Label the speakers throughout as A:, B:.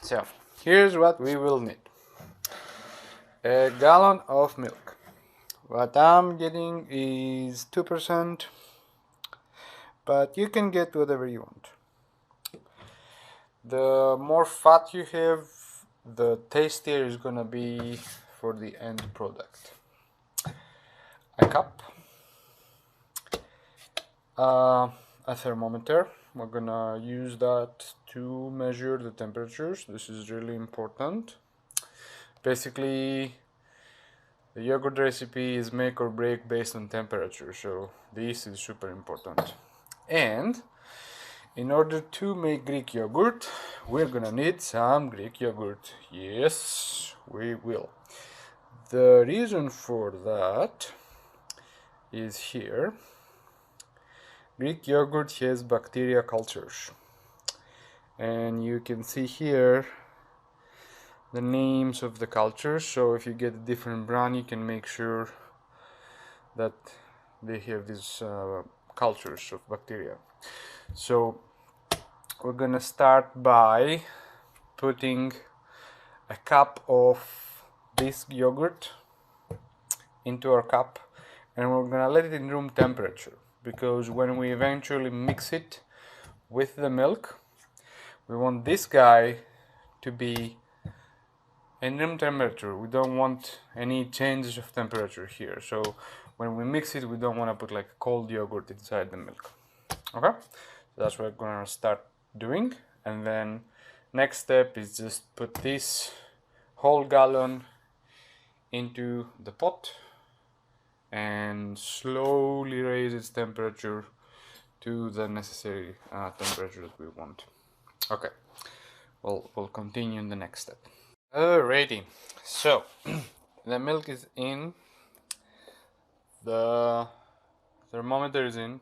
A: So here's what we will need: a gallon of milk. What I'm getting is 2%, but you can get whatever you want. The more fat you have, the tastier it's gonna be for the end product. A cup, a thermometer. We're gonna use that to measure the temperatures. This is really important. Basically, the yogurt recipe is make or break based on temperature, so this is super important. And in order to make Greek yogurt, we're gonna need some Greek yogurt. Yes, we will. The reason for that is here. Greek yogurt has bacteria cultures, and you can see here the names of the cultures. So if you get a different brand, you can make sure that they have these cultures of bacteria. So we're gonna start by putting a cup of this yogurt into our cup, and we're gonna let it in room temperature, because when we eventually mix it with the milk, we want this guy to be in room temperature. We don't want any changes of temperature here. So when we mix it, we don't want to put like cold yogurt inside the milk. Okay, so that's what we're gonna start doing. And then next step is just put this whole gallon into the pot and slowly raise its temperature to the necessary temperature that we want. Okay, we'll continue in the next step. Alrighty, so the milk is in, the thermometer is in,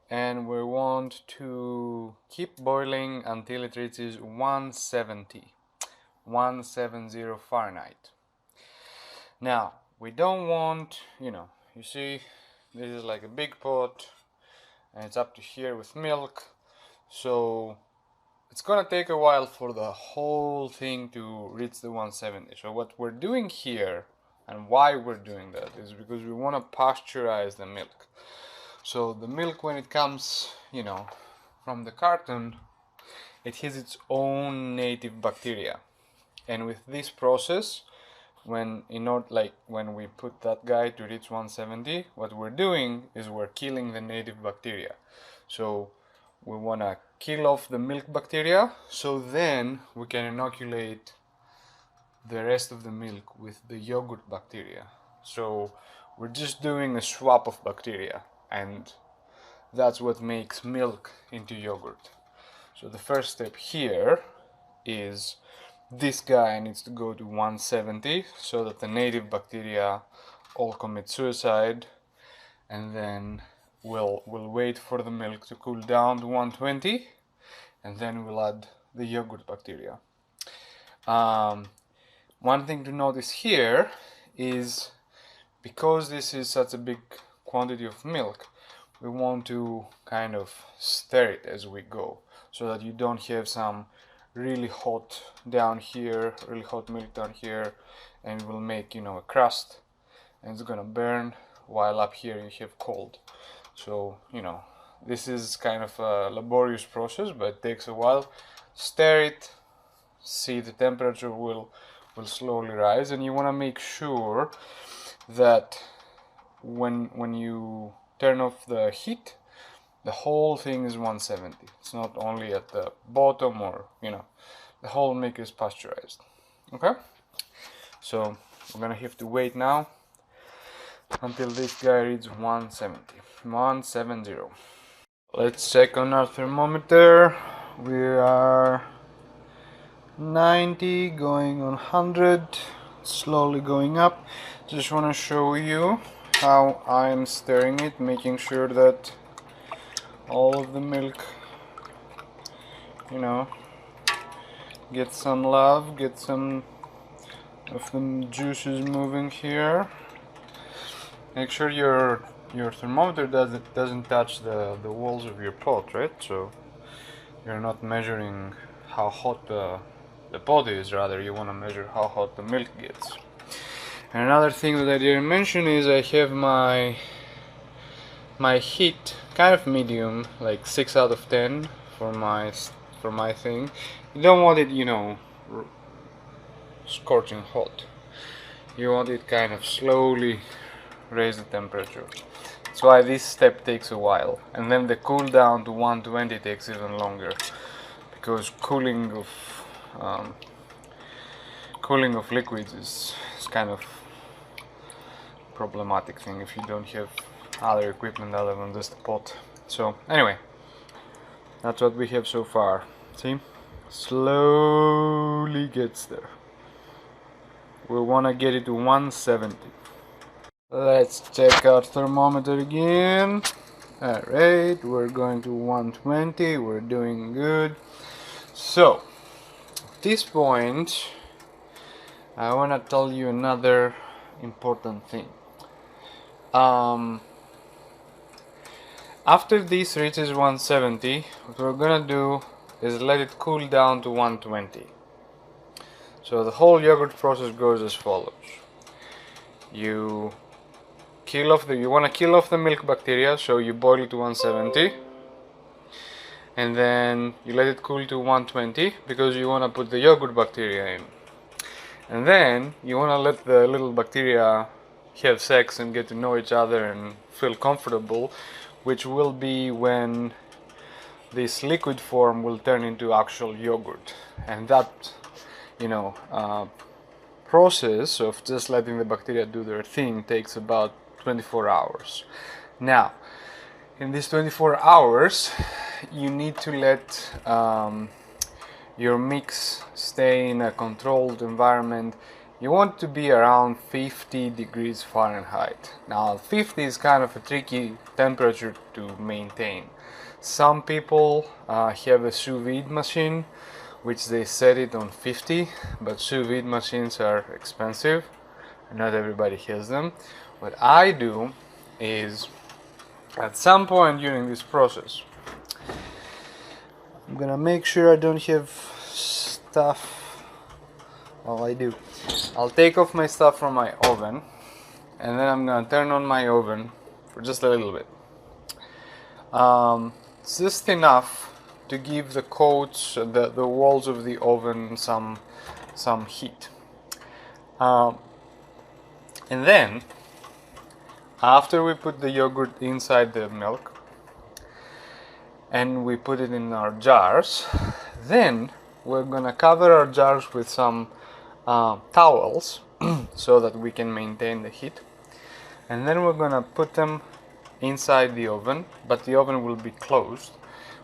A: and we want to keep boiling until it reaches 170 Fahrenheit. Now, we don't want, you see, this is like a big pot, and it's up to here with milk, so it's gonna take a while for the whole thing to reach the 170. So what we're doing here, and why we're doing that, is because we want to pasteurize the milk. So the milk, when it comes, from the carton, it has its own native bacteria. And with this process, when we put that guy to reach 170, what we're doing is we're killing the native bacteria. So we want to kill off the milk bacteria, so then we can inoculate the rest of the milk with the yogurt bacteria. So we're just doing a swap of bacteria, and that's what makes milk into yogurt. So the first step here is this guy needs to go to 170 so that the native bacteria all commit suicide, and then we'll wait for the milk to cool down to 120, and then we'll add the yogurt bacteria. One thing to notice here is, because this is such a big quantity of milk, we want to kind of stir it as we go, so that you don't have some really hot down here, really hot milk down here, and it will make a crust, and it's gonna burn, while up here you have cold. So this is kind of a laborious process, but it takes a while. Stir it, see the temperature will slowly rise, and you want to make sure that when you turn off the heat, the whole thing is 170. It's not only at the bottom, or the whole milk is pasteurized. Okay, so we're gonna have to wait now until this guy reaches 170. Let's check on our thermometer. We are 90 going on 100, slowly going up. Just want to show you how I'm stirring it, making sure that all of the milk get some love, get some of the juices moving here. Make sure your thermometer doesn't touch the walls of your pot, right? So you're not measuring how hot the the pot is, rather, you want to measure how hot the milk gets. And another thing that I didn't mention is I have my heat kind of medium, like 6 out of 10 for my thing. You don't want it, you know, scorching hot. You want it kind of slowly raise the temperature. That's why this step takes a while, and then the cool down to 120 takes even longer, because cooling of liquids is kind of problematic thing if you don't have other equipment other than just a pot. So anyway, that's what we have so far. See, slowly gets there. We want to get it to 170. Let's check our thermometer again. Alright, we're going to 120. We're doing good. So at this point I want to tell you another important thing. After this reaches 170, what we're gonna do is let it cool down to 120. So the whole yogurt process goes as follows. You want to kill off the milk bacteria, so you boil it to 170, and then you let it cool to 120 because you want to put the yogurt bacteria in. And then you want to let the little bacteria have sex and get to know each other and feel comfortable, which will be when this liquid form will turn into actual yogurt. And that, process of just letting the bacteria do their thing takes about 24 hours. Now, in these 24 hours, you need to let your mix stay in a controlled environment. You want to be around 50 degrees Fahrenheit. Now 50 is kind of a tricky temperature to maintain. Some people have a sous vide machine which they set it on 50, but sous vide machines are expensive and not everybody has them. What I do is, at some point during this process, I'm gonna make sure I don't have stuff. Well, I do. I'll take off my stuff from my oven, and then I'm gonna turn on my oven for just a little bit. It's just enough to give the coats, the walls of the oven some heat. And then, after we put the yogurt inside the milk and we put it in our jars, then we're gonna cover our jars with some towels so that we can maintain the heat. And then we're gonna put them inside the oven, but the oven will be closed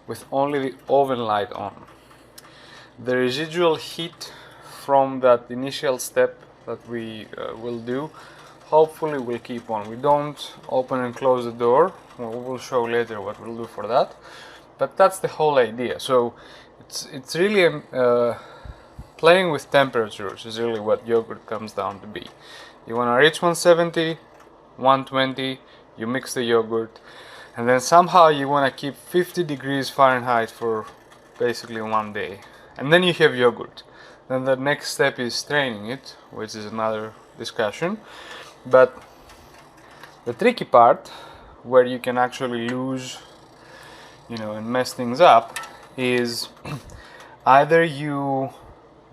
A: with only the oven light on. The residual heat from that initial step that we will do hopefully will keep on. We don't open and close the door. We'll show later what we'll do for that, but that's the whole idea. So it's really playing with temperatures is really what yogurt comes down to be. You want to reach 170, 120, you mix the yogurt, and then somehow you want to keep 50 degrees Fahrenheit for basically one day, and then you have yogurt. Then the next step is straining it, which is another discussion. But the tricky part, where you can actually lose, and mess things up, is either you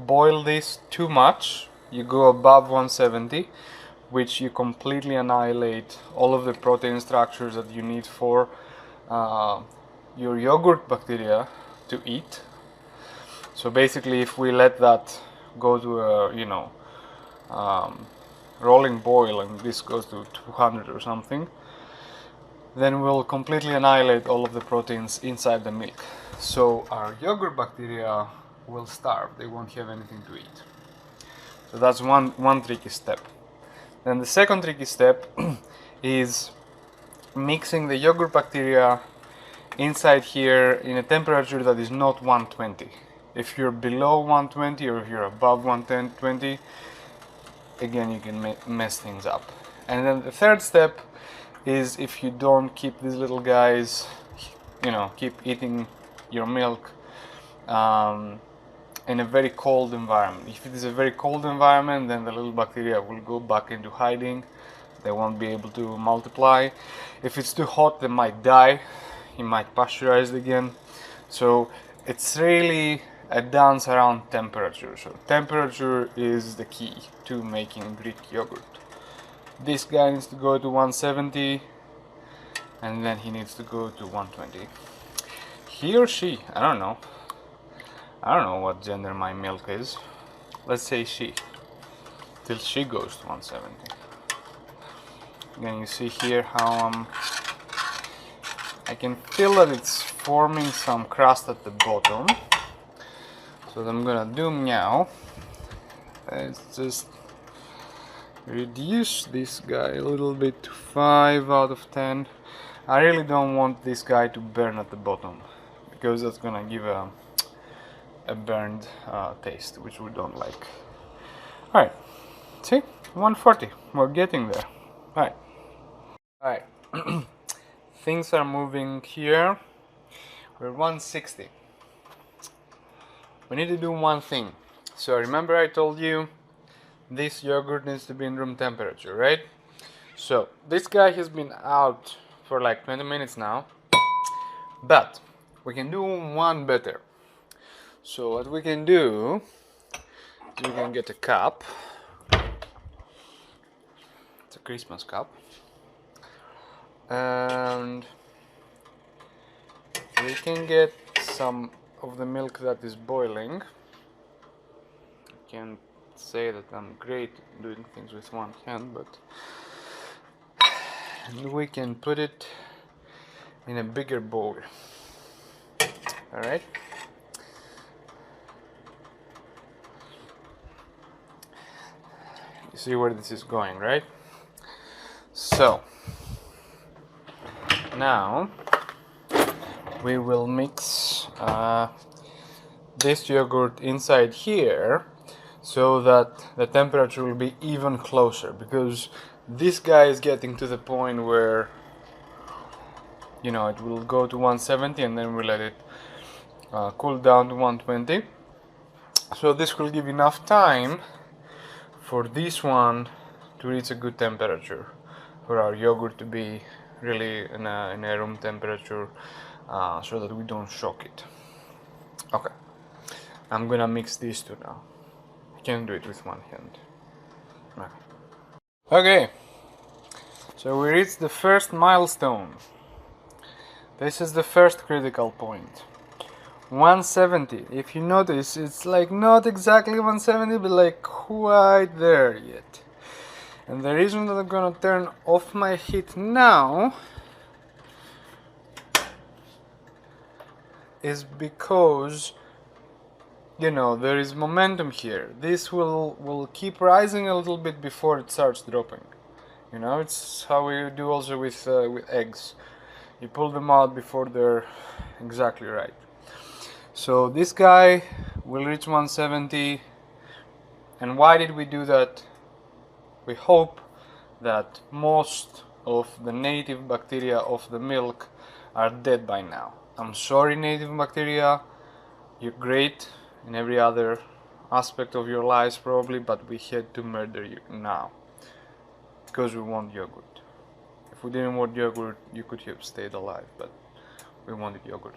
A: boil this too much, you go above 170, which you completely annihilate all of the protein structures that you need for your yogurt bacteria to eat. So basically, if we let that go to a rolling boil, and this goes to 200 or something, then we'll completely annihilate all of the proteins inside the milk. So our yogurt bacteria will starve. They won't have anything to eat. So that's one tricky step. Then the second tricky step is mixing the yogurt bacteria inside here in a temperature that is not 120. If you're below 120 or if you're above 120, again, you can mess things up. And then the third step is, if you don't keep these little guys, keep eating your milk, in a very cold environment. If it is a very cold environment, then the little bacteria will go back into hiding. They won't be able to multiply. If it's too hot, they might die. You might pasteurize it again. So it's really a dance around temperature. So temperature is the key to making Greek yogurt. This guy needs to go to 170, and then he needs to go to 120. He or she, I don't know what gender my milk is. Let's say she, till she goes to 170. Again, you see here how I can feel that it's forming some crust at the bottom. So what I'm gonna do now is just reduce this guy a little bit to 5 out of 10. I really don't want this guy to burn at the bottom, because that's gonna give a burned taste, which we don't like. Alright, see, 140, we're getting there. Alright, things are moving here. We're 160. We need to do one thing. So remember I told you this yogurt needs to be in room temperature, right? So this guy has been out for like 20 minutes now, but we can do one better. So what we can do is we can get a cup. It's a Christmas cup, and we can get some of the milk that is boiling. I can't say that I'm great doing things with one hand, but and we can put it in a bigger bowl. Alright, you see where this is going, right? So now we will mix this yogurt inside here, so that the temperature will be even closer, because this guy is getting to the point where, you know, it will go to 170 and then we'll let it cool down to 120. So this will give enough time for this one to reach a good temperature, for our yogurt to be really in a room temperature, so that we don't shock it. Okay, I'm gonna mix these two now. I can do it with one hand. Okay, so we reached the first milestone. This is the first critical point. 170. If you notice, it's like not exactly 170, but like quite there yet. And the reason that I'm gonna turn off my heat now is because, you know, there is momentum here. This will keep rising a little bit before it starts dropping. You know, it's how we do also with eggs. You pull them out before they're exactly right. So this guy will reach 170. And why did we do that? We hope that most of the native bacteria of the milk are dead by now. I'm sorry, native bacteria, you're great in every other aspect of your lives probably, but we had to murder you now because we want yogurt. If we didn't want yogurt, you could have stayed alive, but we wanted yogurt.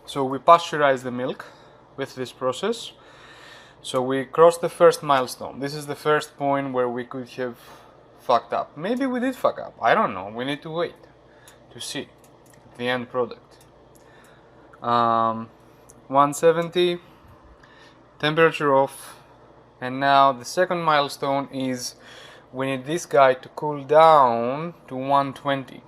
A: So we pasteurize the milk with this process. So we crossed the first milestone. This is the first point where we could have fucked up. Maybe we did fuck up. I don't know. We need to wait to see the end product. 170, temperature off, and now the second milestone is we need this guy to cool down to 120.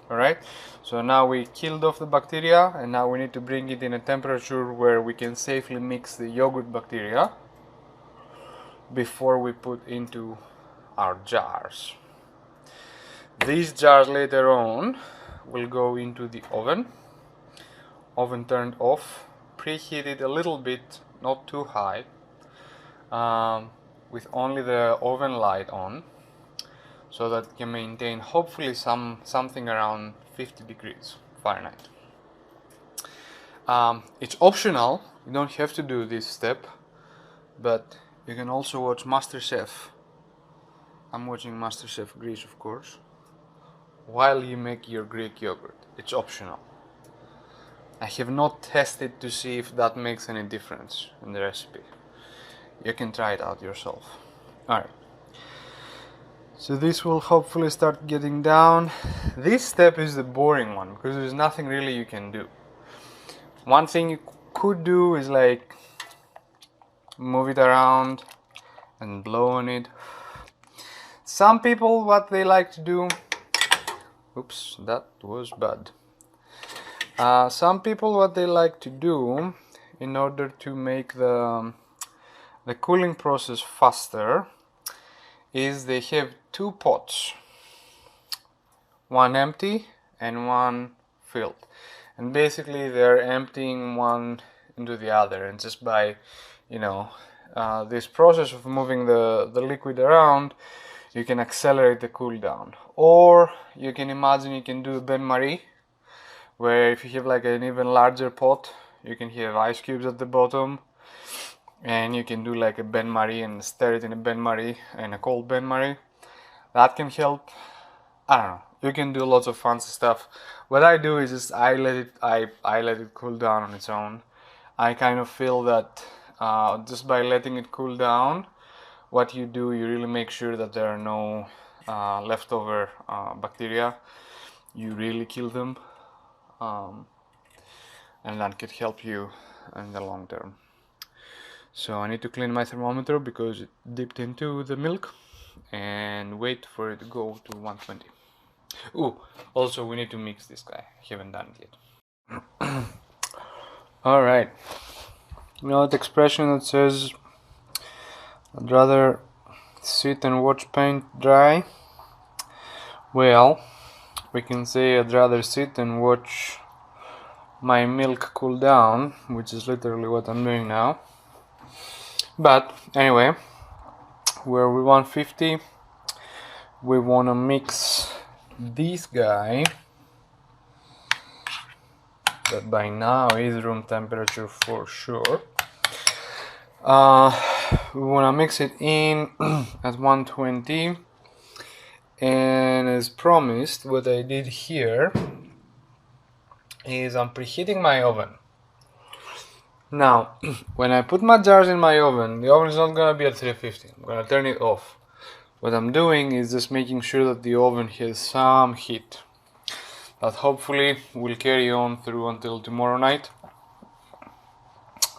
A: Alright, so now we killed off the bacteria, and now we need to bring it in a temperature where we can safely mix the yogurt bacteria before we put into our jars. These jars later on will go into the oven. Oven turned off, preheated a little bit, not too high, with only the oven light on, so that it can maintain hopefully something around 50 degrees Fahrenheit. It's optional, you don't have to do this step, but you can also watch MasterChef. I'm watching MasterChef Greece, of course, while you make your Greek yogurt. It's optional. I have not tested to see if that makes any difference in the recipe. You can try it out yourself. Alright. So this will hopefully start getting down. This step is the boring one because there's nothing really you can do. One thing you could do is like move it around and blow on it. Some people, what they like to do, oops, that was bad. Some people, what they like to do in order to make the cooling process faster is they have two pots, one empty and one filled, and basically they're emptying one into the other, and just by this process of moving the liquid around, you can accelerate the cool down. Or you can imagine you can do a bain-marie, where if you have like an even larger pot, you can have ice cubes at the bottom, and you can do like a bain-marie and stir it in a bain-marie, and a cold bain-marie. That can help. I don't know, you can do lots of fancy stuff. What I do is just I let it cool down on its own. I kind of feel that just by letting it cool down, what you do, you really make sure that there are no leftover bacteria. You really kill them, and that could help you in the long term. So I need to clean my thermometer because it dipped into the milk, and wait for it to go to 120. Ooh, also we need to mix this guy. I haven't done it yet. Alright. You know that expression that says, I'd rather sit and watch paint dry? Well, we can say I'd rather sit and watch my milk cool down, which is literally what I'm doing now. But anyway, we're 150. We want to mix this guy, that by now is room temperature for sure. We want to mix it in at 120, and as promised, what I did here is I'm preheating my oven. Now, when I put my jars in my oven, the oven is not gonna be at 350. I'm gonna turn it off. What I'm doing is just making sure that the oven has some heat that hopefully will carry on through until tomorrow night,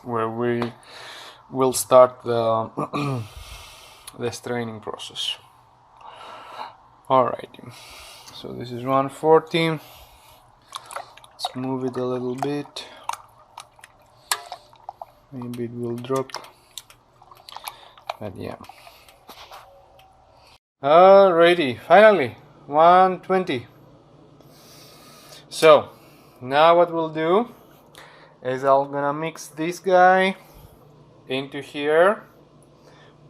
A: where we will start the the straining process. Alrighty, so this is 140. Let's move it a little bit. Maybe it will drop, but yeah. Alrighty, finally 120. So now what we'll do is I'm gonna mix this guy into here.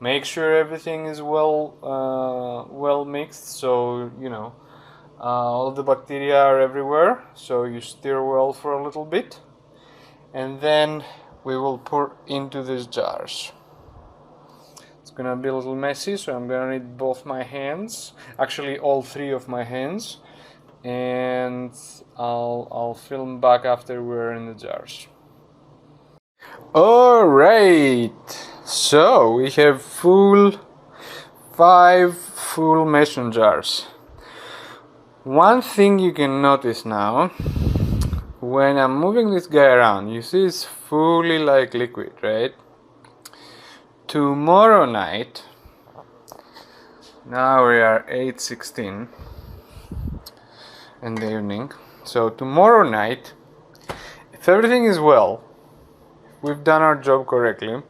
A: Make sure everything is well mixed, so all the bacteria are everywhere. So you stir well for a little bit, and then we will pour into these jars. It's gonna be a little messy, so I'm gonna need both my hands, actually all three of my hands, and I'll film back after we're in the jars. Alright, so we have 5 full mason jars. One thing you can notice now, when I'm moving this guy around, you see it's fully like liquid, right? Tomorrow night, now we are 8:16 in the evening, so tomorrow night, if everything is well, we've done our job correctly,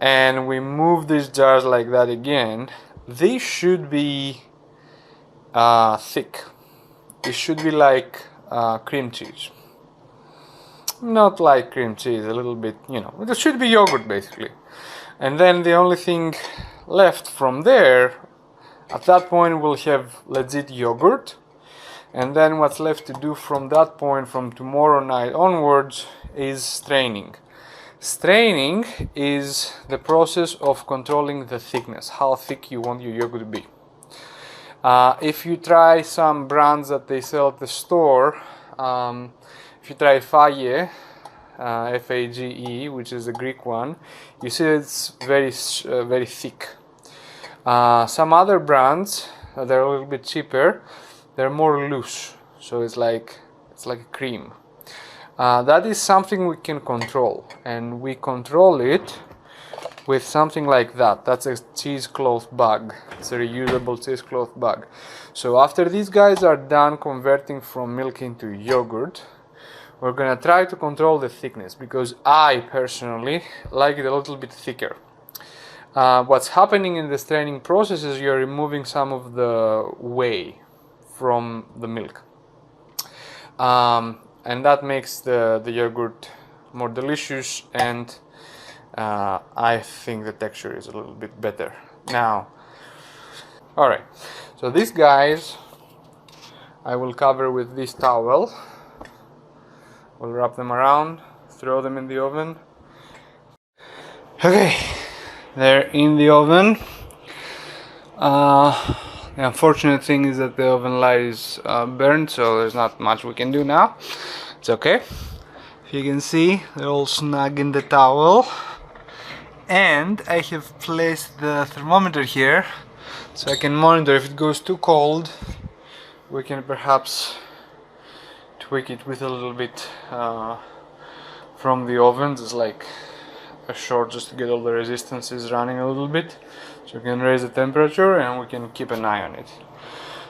A: and we move these jars like that again, they should be thick. It should be like cream cheese. Not like cream cheese, a little bit, it should be yogurt basically. And then the only thing left from there, at that point we'll have legit yogurt. And then what's left to do from that point, from tomorrow night onwards, is straining. Straining is the process of controlling the thickness, how thick you want your yogurt to be. If you try some brands that they sell at the store, if you try Fage, F-A-G-E, which is the Greek one, you see it's very thick. Some other brands, they're a little bit cheaper, they're more loose, so it's like a cream. That is something we can control, and we control it with something like that. That's a cheesecloth bag. It's a reusable cheesecloth bag. So after these guys are done converting from milk into yogurt, we're gonna try to control the thickness, because I personally like it a little bit thicker. What's happening in the straining process is you're removing some of the whey from the milk. And that makes the yogurt more delicious, and I think the texture is a little bit better. Now, alright, so these guys I will cover with this towel. We'll wrap them around, throw them in the oven. Okay, they're in the oven. The unfortunate thing is that the oven light is burned, so there's not much we can do now. It's okay. If you can see, they're all snug in the towel. And I have placed the thermometer here, so I can monitor. If it goes too cold, we can perhaps tweak it with a little bit from the oven. It's like a short, just to get all the resistances running a little bit, so we can raise the temperature and we can keep an eye on it.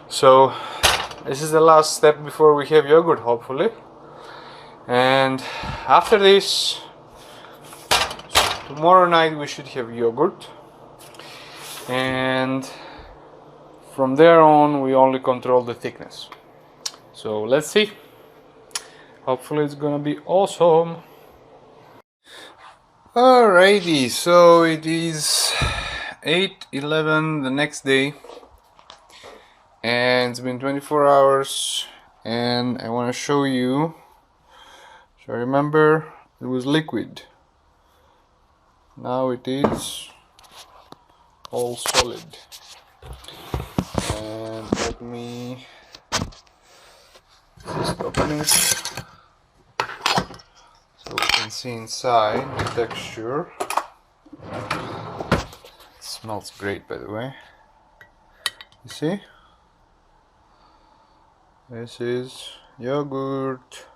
A: So this is the last step before we have yogurt, hopefully. And after this, tomorrow night we should have yogurt, and from there on we only control the thickness. So let's see. Hopefully it's gonna be awesome. Alrighty, so it is 8:11 the next day, and it's been 24 hours, and I want to show you. So remember, it was liquid. Now it is all solid. And let me just open it so we can see inside the texture. It smells great, by the way. You see? This is yogurt.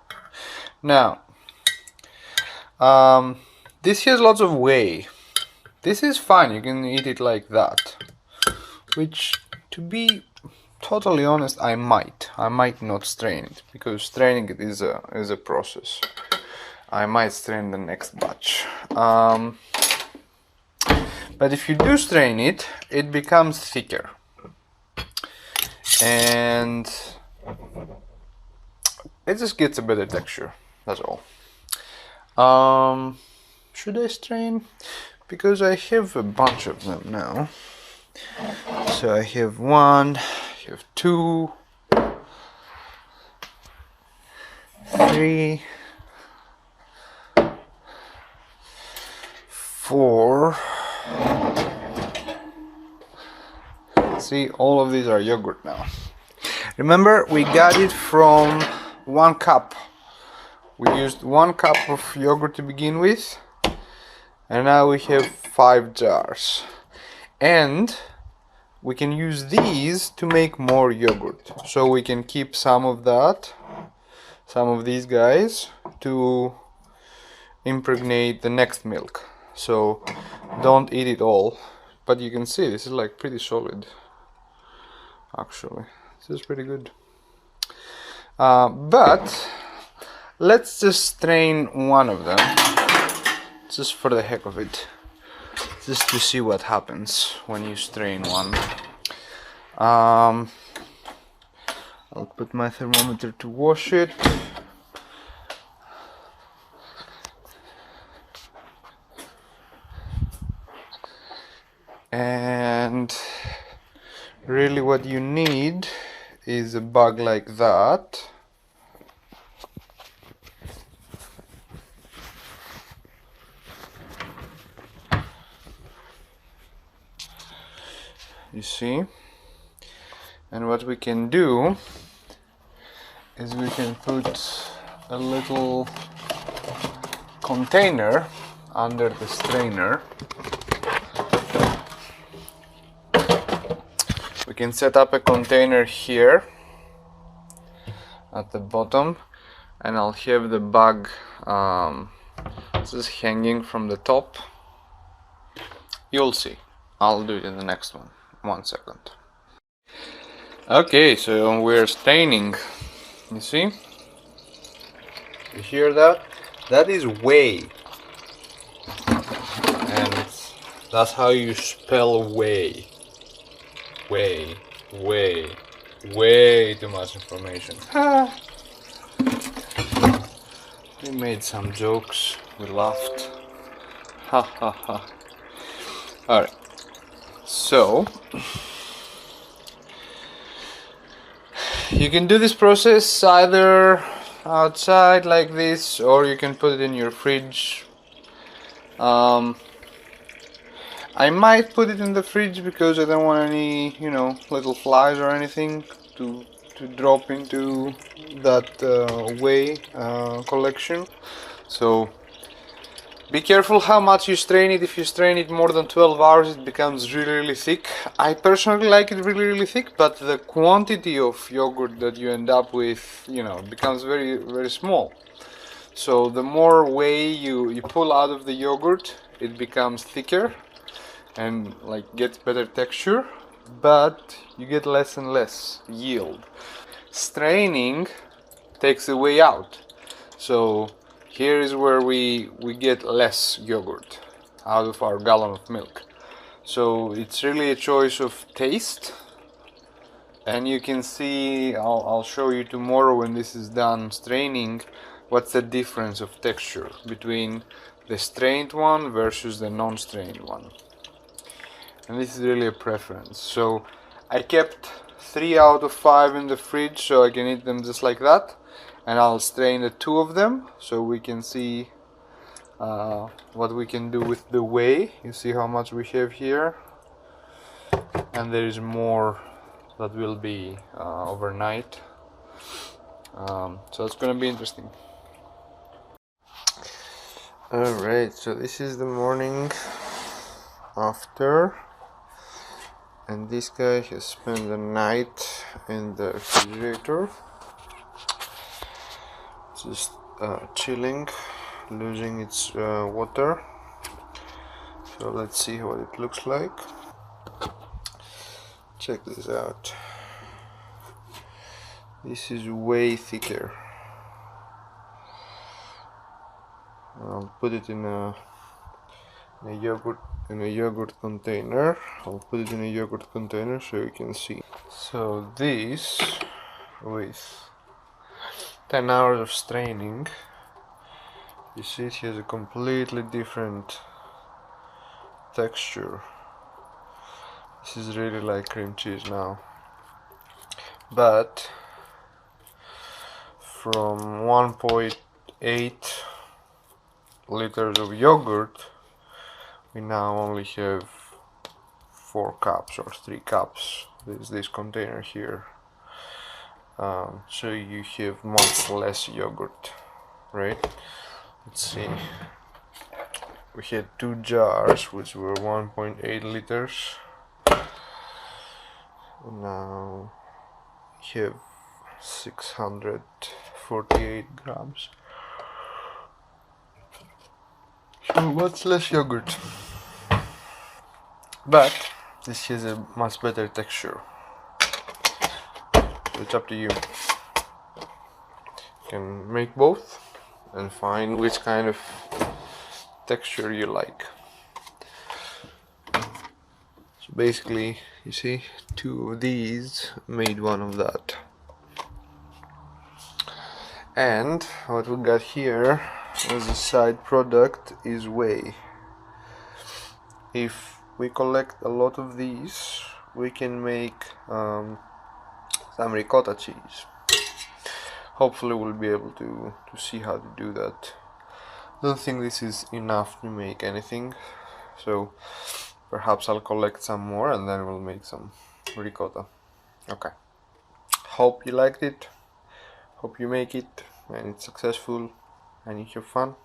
A: Now, this has lots of whey. This is fine, you can eat it like that. Which, to be totally honest, I might not strain it, because straining it is a process. I might strain the next batch. But if you do strain it, it becomes thicker, and it just gets a better texture. That's all. Should I strain? Because I have a bunch of them now. So I have 1, I have 2, 3, 4. See, all of these are yogurt now. Remember, we got it from 1 cup. We used 1 cup of yogurt to begin with, and now we have 5 jars. And we can use these to make more yogurt. So we can keep some of that, some of these guys, to impregnate the next milk. So don't eat it all. But you can see this is like pretty solid. Actually, this is pretty good. But let's just strain one of them, just for the heck of it, just to see what happens when you strain one. I'll put my thermometer to wash it. And really what you need is a bag like that. You see? And what we can do is we can put a little container under the strainer. We can set up a container here at the bottom, and I'll have the bag just hanging from the top. You'll see. I'll do it in the next one. 1 second. Okay, so we're staining. You see? You hear that? That is whey. And that's how you spell whey. Way too much information. We made some jokes, we laughed. Ha ha ha. Alright, so you can do this process either outside like this, or you can put it in your fridge. I might put it in the fridge because I don't want any, little flies or anything to drop into that whey collection. So be careful how much you strain it. If you strain it more than 12 hours, it becomes really thick. I personally like it really thick, but the quantity of yogurt that you end up with, becomes very small. So the more whey you pull out of the yogurt, it becomes thicker and gets better texture, but you get less and less yield. Straining takes the whey out, so here is where we get less yogurt out of our gallon of milk. So it's really a choice of taste, and you can see, I'll show you tomorrow when this is done straining, what's the difference of texture between the strained one versus the non-strained one. And this is really a preference. So I kept 3 out of 5 in the fridge so I can eat them just like that, and I'll strain the 2 of them so we can see what we can do with the whey. You see how much we have here, and there is more that will be overnight, so it's gonna be interesting. Alright, so this is the morning after, and this guy has spent the night in the refrigerator, just chilling, losing its water. So let's see what it looks like. Check this out. This is way thicker. I'll put it in a yogurt container. I'll put it in a yogurt container so you can see. So this, with 10 hours of straining, you see it has a completely different texture. This is really like cream cheese now. But from 1.8 liters of yogurt, we now only have 4 cups or 3 cups. There's this container here, so you have much less yogurt, right? Let's see, we had 2 jars which were 1.8 liters. Now we have 648 grams. So much less yogurt, but this has a much better texture. So it's up to you. You can make both and find which kind of texture you like. So basically, you see, 2 of these made 1 of that. And what we got here as a side product is whey. If we collect a lot of these, we can make some ricotta cheese. Hopefully we'll be able to see how to do that. Don't think this is enough to make anything, so perhaps I'll collect some more and then we'll make some ricotta. Okay. Hope you liked it. Hope you make it and it's successful and you have fun.